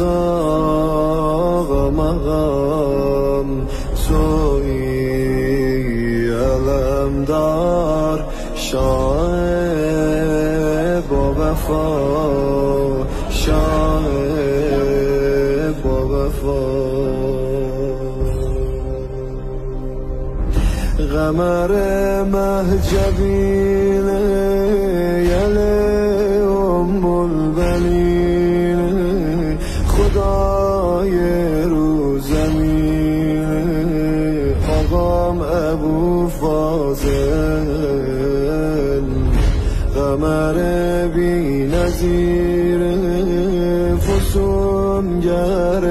آقا مقام تویی علمدار شاه با وفا شاه با وفا قمر مهجبین یل ام البنین خدای رو زمین آقام ابو فاضل قمر بی نظیر فسونگر